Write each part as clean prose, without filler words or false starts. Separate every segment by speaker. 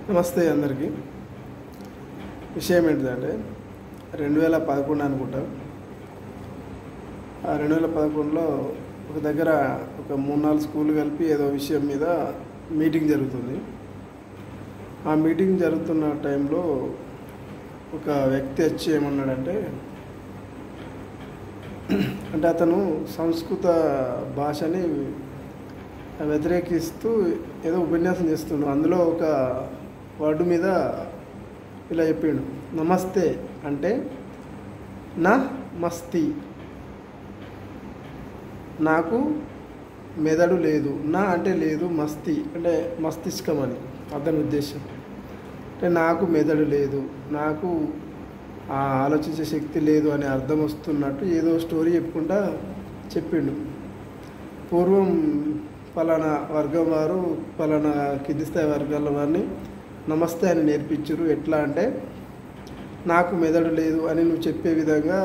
Speaker 1: నమస్తే అందరికీ. విషయం ఏంటిదంటే 2011 అనుకుంటా. ఆ 2011లో ఒక దగ్గర ఒక 3-4 స్కూళ్ళు కలిపి ఏదో విషయం మీద మీటింగ్ జరుగుతుంది. ఆ మీటింగ్ జరుగుతున్న టైంలో ఒక వ్యక్తి వచ్చి ఏమన్నాడంటే, అంటే అతను సంస్కృత భాషని వ్యతిరేకిస్తూ ఏదో ఉపన్యాసం చేస్తున్నాడు. అందులో ఒక వర్డ్ మీద ఇలా చెప్పిండు, నమస్తే అంటే నా మస్తి, నాకు మెదడు లేదు, నా అంటే లేదు, మస్తి అంటే మస్తిష్కం అని అతని ఉద్దేశం. అంటే నాకు మెదడు లేదు, నాకు ఆలోచించే శక్తి లేదు అనే అర్థం వస్తున్నట్టు ఏదో స్టోరీ చెప్పుకుంటా చెప్పిండు. పూర్వం పలానా వర్గం వారు పలానా కింది స్థాయి వర్గాల వారిని నమస్తే అని నేర్పించరు. ఎట్లా అంటే నాకు మెదడు లేదు అని నువ్వు చెప్పే విధంగా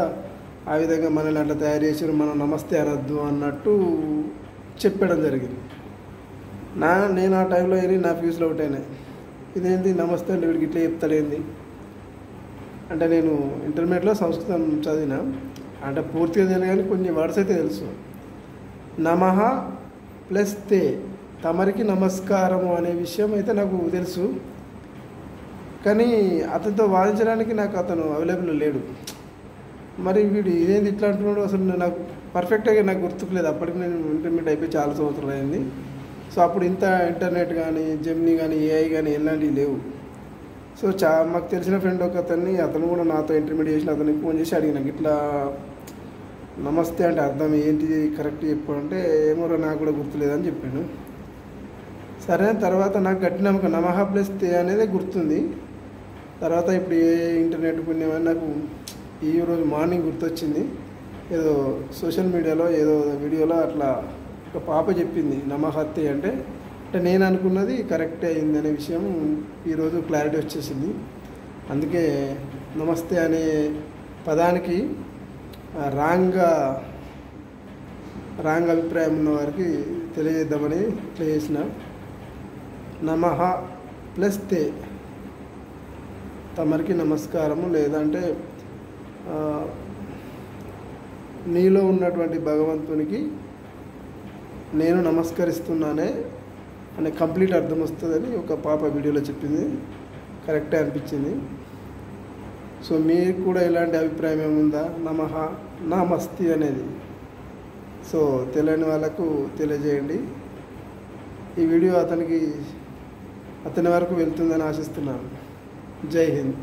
Speaker 1: ఆ విధంగా మనల్ని అట్లా తయారు చేసారు, మనం నమస్తే అనద్దు అన్నట్టు చెప్పడం జరిగింది. నేను ఆ టైంలో నా ఫ్యూస్లో అవుట్ అయినాయి. ఇదేంటి నమస్తే అంటే వీడికి ఇట్లా చెప్తాడేంది అంటే, నేను ఇంటర్మీడియట్లో సంస్కృతం చదివిన, అంటే పూర్తిగా తెలియదు కానీ కొన్ని వర్డ్స్ అయితే తెలుసు. నమః ప్లస్ తే, తమరికి నమస్కారము అనే విషయం అయితే నాకు తెలుసు. కానీ అతనితో వాదించడానికి నాకు అతను అవైలబుల్ లేడు. మరి వీడు ఇదేంటి ఇట్లా అంటున్నాడు, అసలు నాకు పర్ఫెక్ట్గా నాకు గుర్తుకులేదు. అప్పటికి నేను ఇంటర్మీడియట్ అయిపోయి చాలా సంవత్సరాలు అయింది. సో అప్పుడు ఇంత ఇంటర్నెట్ కానీ జెమినీ కానీ ఏఐ కానీ ఎలాంటివి లేవు. సో మాకు తెలిసిన ఫ్రెండ్ ఒక అతను కూడా నాతో ఇంటర్మీడియట్ చేసిన అతనికి ఫోన్ చేసి అడిగినాక, ఇట్లా నమస్తే అంటే అర్థం ఏంటి కరెక్ట్ చెప్పు అంటే, ఏమో నాకు కూడా గుర్తులేదని చెప్పాను. సరే, తర్వాత నాకు గట్టి నమ్మకం నమః ప్లస్ తే అనేది గుర్తుంది. తర్వాత ఇప్పుడు ఏ ఇంటర్నెట్ పుణ్యమని నాకు ఈరోజు మార్నింగ్ గుర్తొచ్చింది. ఏదో సోషల్ మీడియాలో ఏదో వీడియోలో అట్లా ఒక పాప చెప్పింది నమః తే అంటే నేను అనుకున్నది కరెక్టే అయింది అనే విషయం ఈరోజు క్లారిటీ వచ్చేసింది. అందుకే నమస్తే అనే పదానికి రాంగ్ అభిప్రాయం ఉన్న వారికి తెలియజేద్దామని ఇట్లా చేసిన. నమః ప్లస్ తే, తమరికి నమస్కారము, లేదంటే నీలో ఉన్నటువంటి భగవంతునికి నేను నమస్కరిస్తున్నానే అనే కంప్లీట్ అర్థం వస్తుందని ఒక పాప వీడియోలో చెప్పింది. కరెక్టే అనిపించింది. సో మీకు కూడా ఇలాంటి అభిప్రాయం ఏముందా నమః నా మస్తి అనేది? సో తెలియని వాళ్ళకు తెలియజేయండి. ఈ వీడియో అతని వరకు వెళ్తుందని ఆశిస్తున్నాను. జై హింద్.